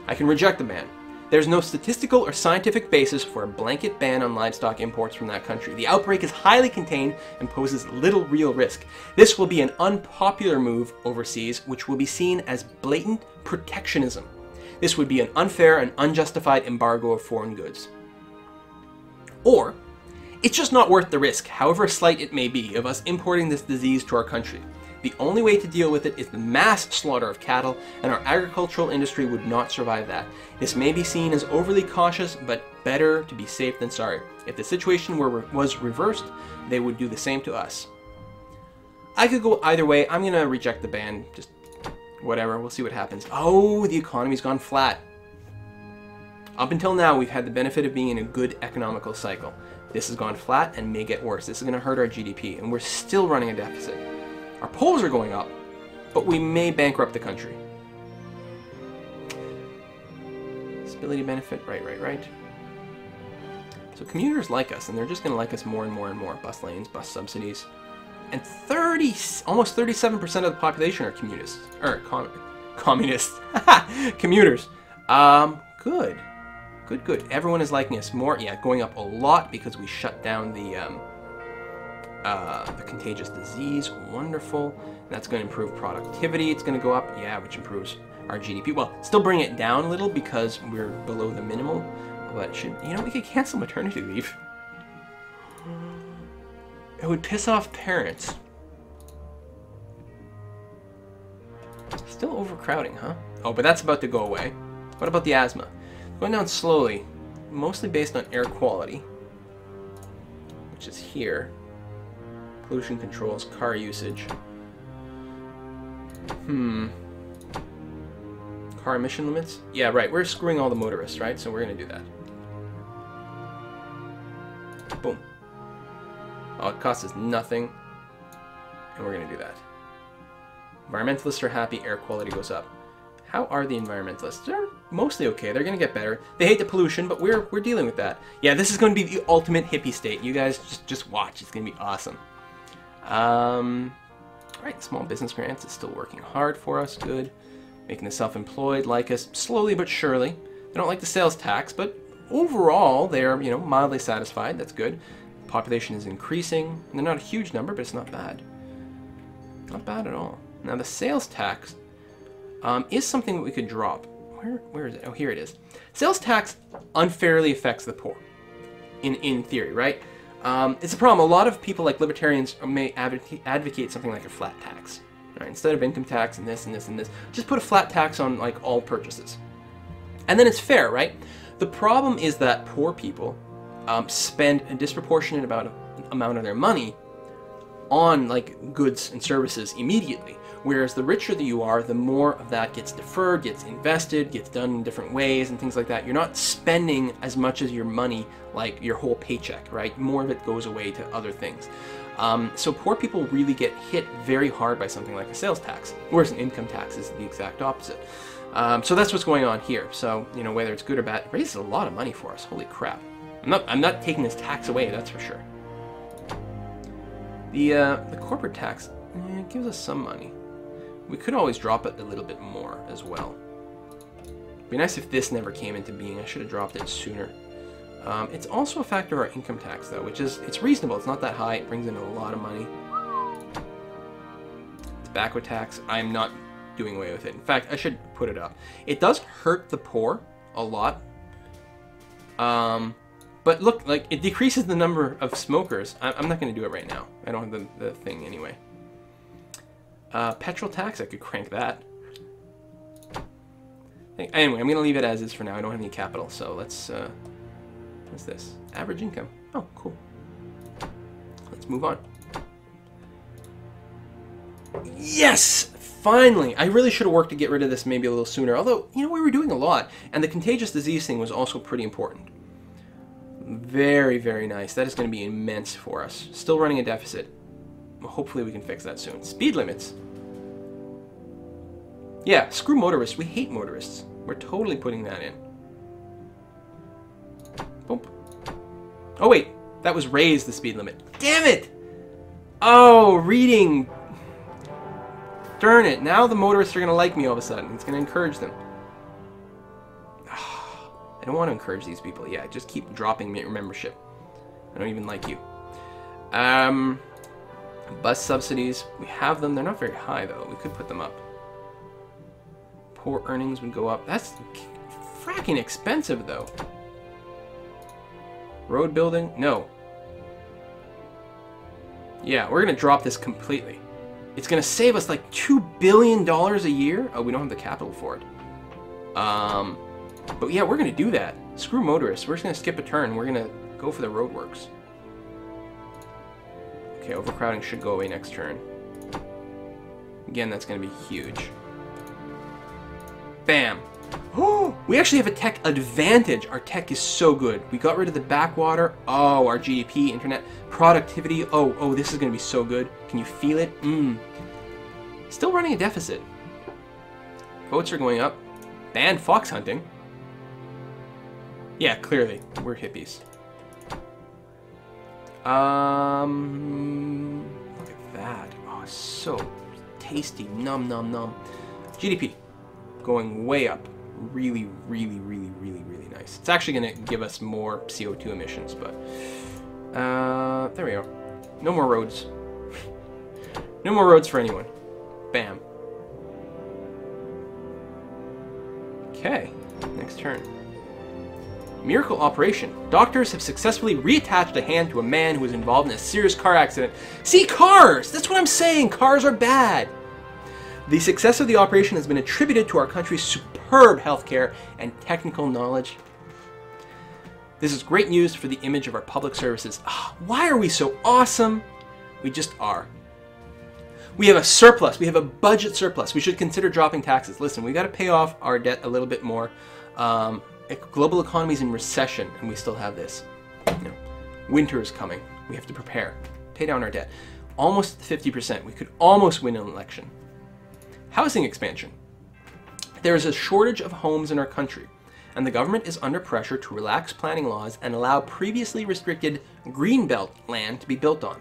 I can reject the ban. There's no statistical or scientific basis for a blanket ban on livestock imports from that country. The outbreak is highly contained and poses little real risk. This will be an unpopular move overseas, which will be seen as blatant protectionism. This would be an unfair and unjustified embargo of foreign goods. Or, it's just not worth the risk, however slight it may be, of us importing this disease to our country. The only way to deal with it is the mass slaughter of cattle, and our agricultural industry would not survive that. This may be seen as overly cautious, but better to be safe than sorry. If the situation was reversed, they would do the same to us. I could go either way. I'm going to reject the ban. Just whatever. We'll see what happens. Oh, the economy's gone flat. Up until now, we've had the benefit of being in a good economical cycle. This has gone flat and may get worse. This is going to hurt our GDP, and we're still running a deficit. Our polls are going up, but we may bankrupt the country. Stability benefit, right. So commuters like us, and they're just going to like us more and more and more. Bus lanes, bus subsidies. And almost 37% of the population are communists. Or communists. Commuters. Good. Good. Everyone is liking us more. Yeah, going up a lot because we shut down the contagious disease. Wonderful. That's going to improve productivity. It's going to go up. Yeah, which improves our GDP. Well, still bring it down a little because we're below the minimal. But we could cancel maternity leave. It would piss off parents. Still overcrowding, huh? Oh, but that's about to go away. What about the asthma? Going down slowly, mostly based on air quality, which is here. Pollution controls, car usage. Car emission limits? Yeah, right. We're screwing all the motorists, right? So we're going to do that. Boom. Oh, it costs us nothing. And we're going to do that. Environmentalists are happy. Air quality goes up. How are the environmentalists? They're mostly okay. They're going to get better. They hate the pollution, but we're dealing with that. Yeah, this is going to be the ultimate hippie state. You guys just watch. It's going to be awesome. Right, small business grants is still working hard for us. Good. Making the self-employed like us slowly but surely. They don't like the sales tax, but overall they're, mildly satisfied. That's good. Population is increasing. They're not a huge number, but it's not bad. Not bad at all. Now the sales tax is something that we could drop. Where is it? Oh, here it is. Sales tax unfairly affects the poor, in theory, right? It's a problem. A lot of people, like libertarians, may advocate something like a flat tax. Right? Instead of income tax and this and this and this, just put a flat tax on like all purchases. And then it's fair, right? The problem is that poor people spend a disproportionate amount of their money on like goods and services immediately. Whereas the richer that you are, the more of that gets deferred, gets invested, gets done in different ways and things like that. You're not spending as much as your money, like your whole paycheck, right? More of it goes away to other things. So poor people really get hit very hard by something like a sales tax, whereas an income tax is the exact opposite. So that's what's going on here. So, whether it's good or bad, it raises a lot of money for us. Holy crap. I'm not taking this tax away, that's for sure. The corporate tax it gives us some money. We could always drop it a little bit more as well. It'd be nice if this never came into being. I should have dropped it sooner. It's also a factor of our income tax, though, which is, it's reasonable. It's not that high. It brings in a lot of money. Tobacco tax, I'm not doing away with it. In fact, I should put it up. It does hurt the poor a lot. But look, like, it decreases the number of smokers. I'm not going to do it right now. I don't have the thing anyway. Petrol tax, I could crank that. Anyway, I'm going to leave it as is for now. I don't have any capital, so let's, what's this? Average income. Oh, cool. Let's move on. Yes! Finally! I really should have worked to get rid of this maybe a little sooner, although, we were doing a lot, and the contagious disease thing was also pretty important. Very, very nice. That is going to be immense for us. Still running a deficit. Hopefully we can fix that soon. Speed limits. Yeah, screw motorists. We hate motorists. We're totally putting that in. Boom. Oh, wait. That was raised, the speed limit. Damn it! Oh, reading. Darn it. Now the motorists are going to like me all of a sudden. It's going to encourage them. I don't want to encourage these people. Yeah, just keep dropping your membership. I don't even like you. Bus subsidies. We have them. They're not very high, though. We could put them up. Poor earnings would go up. That's fracking expensive, though. Road building? No. Yeah, we're going to drop this completely. It's going to save us like $2 billion a year. Oh, we don't have the capital for it. But yeah, we're going to do that. Screw motorists. We're just going to skip a turn. We're going to go for the roadworks. Okay, overcrowding should go away next turn. Again, that's going to be huge. Bam. Oh, we actually have a tech advantage. Our tech is so good. We got rid of the backwater. Oh, our GDP, internet, productivity. Oh, this is going to be so good. Can you feel it? Still running a deficit. Votes are going up. Ban fox hunting. Yeah, clearly. We're hippies. Look at that. Oh, so tasty. Nom, nom, nom. GDP. Going way up. Really, really, really, really, really nice. It's actually going to give us more CO2 emissions, but... there we go. No more roads. No more roads for anyone. Bam. Okay. Next turn. Miracle operation. Doctors have successfully reattached a hand to a man who was involved in a serious car accident. See, cars! That's what I'm saying! Cars are bad! The success of the operation has been attributed to our country's superb healthcare and technical knowledge. This is great news for the image of our public services. Why are we so awesome? We just are. We have a surplus. We have a budget surplus. We should consider dropping taxes. Listen, we got to pay off our debt a little bit more. Global economy is in recession, and we still have this. Winter is coming. We have to prepare. Pay down our debt. Almost 50%. We could almost win an election. Housing expansion. There is a shortage of homes in our country, and the government is under pressure to relax planning laws and allow previously restricted greenbelt land to be built on.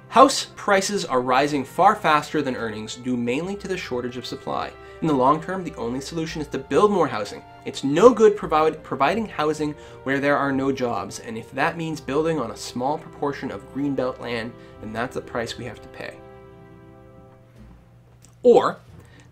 House prices are rising far faster than earnings due mainly to the shortage of supply. In the long term, the only solution is to build more housing. It's no good providing housing where there are no jobs, and if that means building on a small proportion of greenbelt land, then that's the price we have to pay. Or,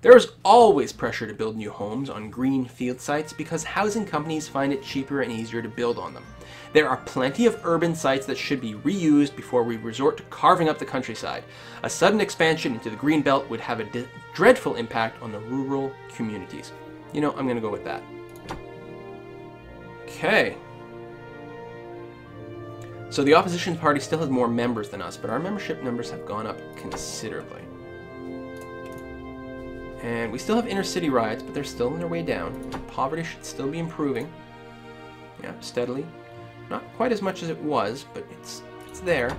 there is always pressure to build new homes on green field sites because housing companies find it cheaper and easier to build on them. There are plenty of urban sites that should be reused before we resort to carving up the countryside. A sudden expansion into the green belt would have a dreadful impact on the rural communities. I'm going to go with that. Okay. So the opposition party still has more members than us, but our membership numbers have gone up considerably. And we still have inner city riots, but they're still on their way down. Poverty should still be improving. Yeah, steadily. Not quite as much as it was, but it's there.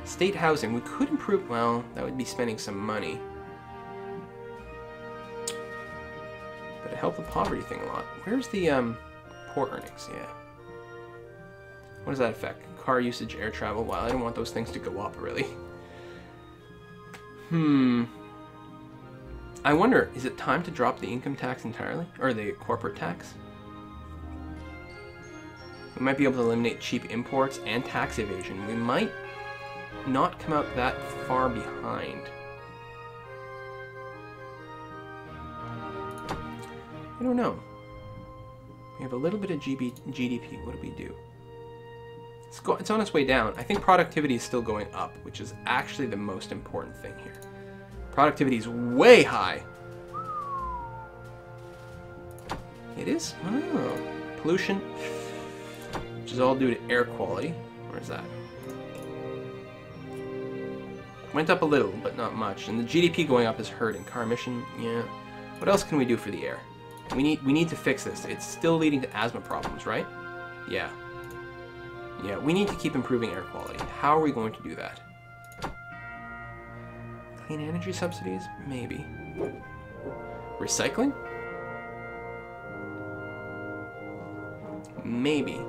State housing. We could improve... Well, that would be spending some money. But it helped the poverty thing a lot. Where's the poor earnings? Yeah. What does that affect? Car usage, air travel. Well, I don't want those things to go up, really. I wonder, is it time to drop the income tax entirely? Or the corporate tax? We might be able to eliminate cheap imports and tax evasion. We might not come out that far behind. I don't know. We have a little bit of GDP. What do we do? It's on its way down. I think productivity is still going up, which is actually the most important thing here. Productivity is way high. It is? Oh. Pollution, which is all due to air quality. Where's that? Went up a little, but not much. And the GDP going up is hurting. Car emission, yeah. What else can we do for the air? We need to fix this. It's still leading to asthma problems, right? Yeah. Yeah, we need to keep improving air quality. How are we going to do that? Clean energy subsidies? Maybe. Recycling? Maybe.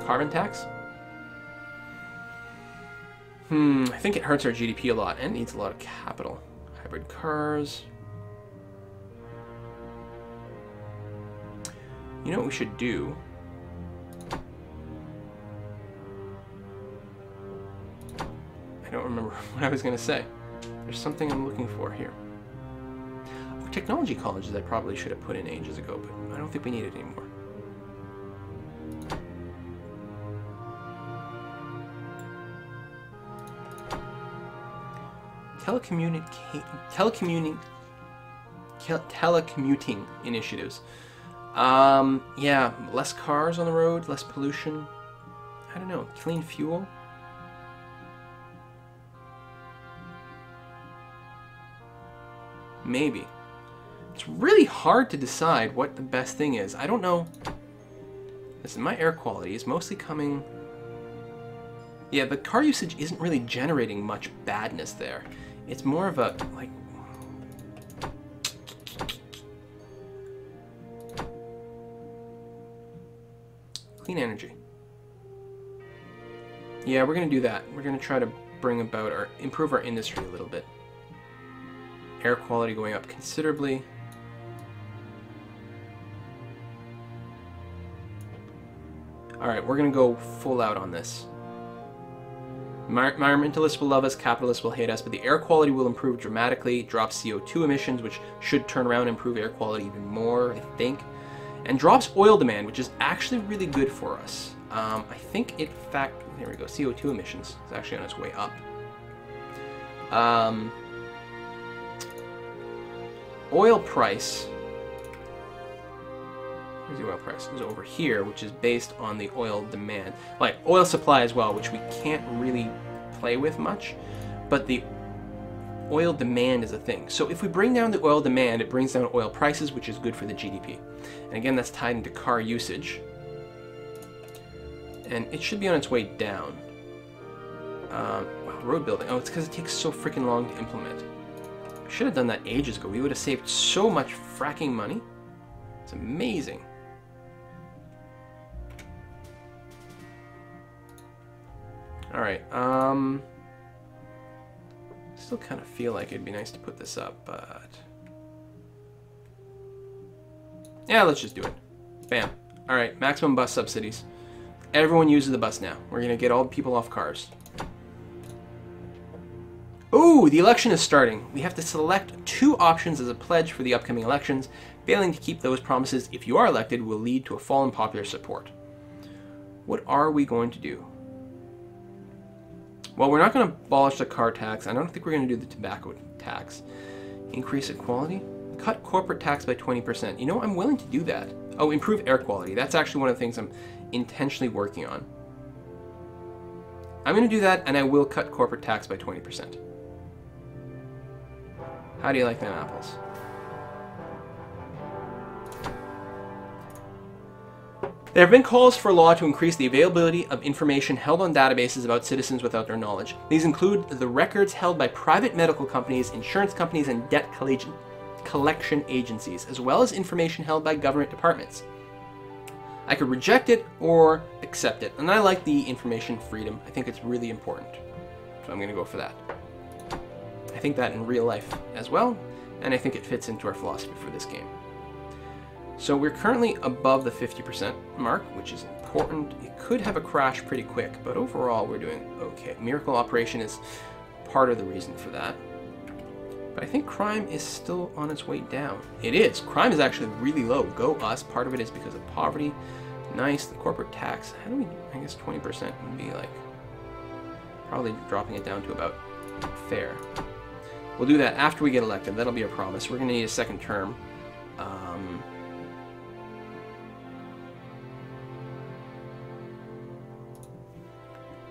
Carbon tax? I think it hurts our GDP a lot and needs a lot of capital. Hybrid cars. You know what we should do? I don't remember what I was going to say. There's something I'm looking for here. Oh, technology colleges I probably should have put in ages ago, but I don't think we need it anymore. Telecommuting initiatives. Yeah, less cars on the road, less pollution. I don't know, clean fuel. Maybe. It's really hard to decide what the best thing is. I don't know. Listen, my air quality is mostly coming... Yeah, the car usage isn't really generating much badness there. It's more of a, like... Clean energy. Yeah, we're going to do that. We're going to try to bring about or improve our industry a little bit. Air quality going up considerably. Alright, we're going to go full out on this. Environmentalists will love us, capitalists will hate us, but the air quality will improve dramatically, drop CO2 emissions, which should turn around and improve air quality even more, I think. And drops oil demand, which is actually really good for us. I think, in fact, there we go, CO2 emissions is actually on its way up. Oil price, where's the oil price? It's over here, which is based on the oil demand. Like, oil supply as well, which we can't really play with much, but the oil demand is a thing. So if we bring down the oil demand, it brings down oil prices, which is good for the GDP. And again, that's tied into car usage. And it should be on its way down. Wow, road building. Oh, it's because it takes so freaking long to implement. We should have done that ages ago. We would have saved so much fracking money. It's amazing. Alright, still kind of feel like it'd be nice to put this up, but... Yeah, let's just do it. Bam. Alright, maximum bus subsidies. Everyone uses the bus now. We're going to get all the people off cars. Ooh, the election is starting. We have to select 2 options as a pledge for the upcoming elections. Failing to keep those promises, if you are elected, will lead to a fall in popular support. What are we going to do? Well, we're not going to abolish the car tax. I don't think we're going to do the tobacco tax. Increase equality? Cut corporate tax by 20%. You know, I'm willing to do that. Oh, improve air quality. That's actually one of the things I'm intentionally working on. I'm going to do that, and I will cut corporate tax by 20%. How do you like them apples? There have been calls for law to increase the availability of information held on databases about citizens without their knowledge. These include the records held by private medical companies, insurance companies, and debt collection agencies, as well as information held by government departments. I could reject it or accept it, and I like the information freedom. I think it's really important, so I'm going to go for that. I think that in real life as well, and I think it fits into our philosophy for this game. So we're currently above the 50% mark, which is important. It could have a crash pretty quick, but overall we're doing okay. Miracle Operation is part of the reason for that. But I think crime is still on its way down. It is. Crime is actually really low. Go us. Part of it is because of poverty. Nice. The corporate tax. How do we, I guess 20% would be like, probably dropping it down to about fair. We'll do that after we get elected. That'll be a promise. We're going to need a second term.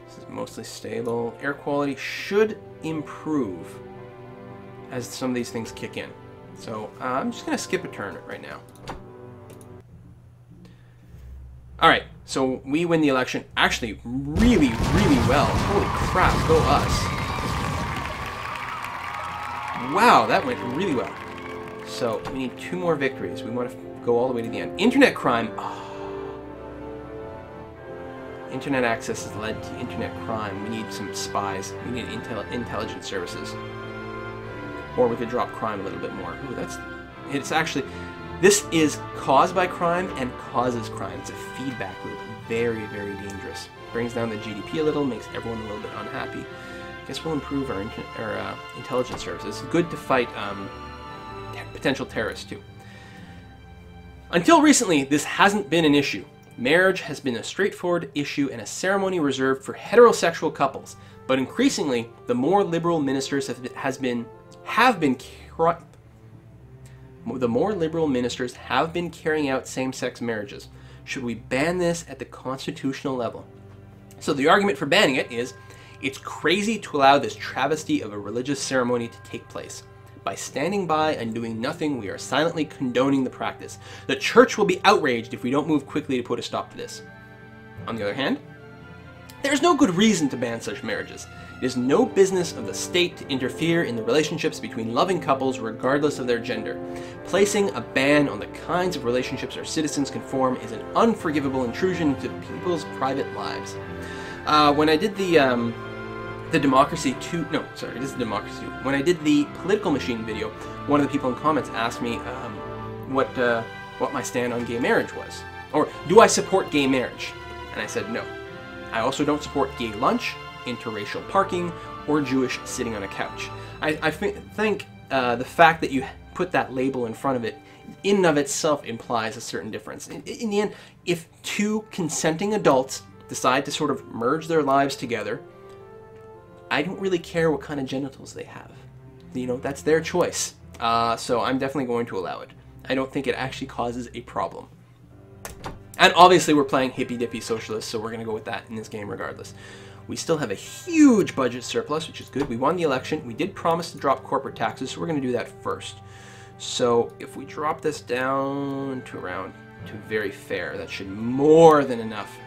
This is mostly stable. Air quality should improve as some of these things kick in. So I'm just going to skip a turn right now. Alright, so we win the election actually really, really well. Holy crap, go us. Wow, that went really well. So we need 2 more victories. We want to go all the way to the end. Internet crime. Oh. Internet access has led to internet crime. We need some spies. We need intelligence services. Or we could drop crime a little bit more. Ooh, it's actually, this is caused by crime and causes crime. It's a feedback loop. Very, very dangerous. Brings down the GDP a little, makes everyone a little bit unhappy. I guess we'll improve our intelligence services. It's good to fight potential terrorists too. Until recently, this hasn't been an issue. Marriage has been a straightforward issue and a ceremony reserved for heterosexual couples. But increasingly, the more liberal ministers have been carrying out same-sex marriages. Should we ban this at the constitutional level? So the argument for banning it is, it's crazy to allow this travesty of a religious ceremony to take place. By standing by and doing nothing, we are silently condoning the practice. The church will be outraged if we don't move quickly to put a stop to this. On the other hand, there is no good reason to ban such marriages. It is no business of the state to interfere in the relationships between loving couples regardless of their gender. Placing a ban on the kinds of relationships our citizens can form is an unforgivable intrusion into people's private lives. When I did the Democracy 2, no, sorry, this is Democracy 2. When I did the Political Machine video, one of the people in comments asked me what my stand on gay marriage was. Or, do I support gay marriage? And I said no. I also don't support gay lunch, interracial parking, or Jewish sitting on a couch. I think the fact that you put that label in front of it, in and of itself implies a certain difference. In the end, if two consenting adults decide to sort of merge their lives together, I don't really care what kind of genitals they have. You know, that's their choice. So I'm definitely going to allow it. I don't think it actually causes a problem. And obviously we're playing hippy-dippy socialist, so we're going to go with that in this game regardless. We still have a huge budget surplus, which is good. We won the election. We did promise to drop corporate taxes, so we're going to do that first. So if we drop this down to very fair, that should more than enough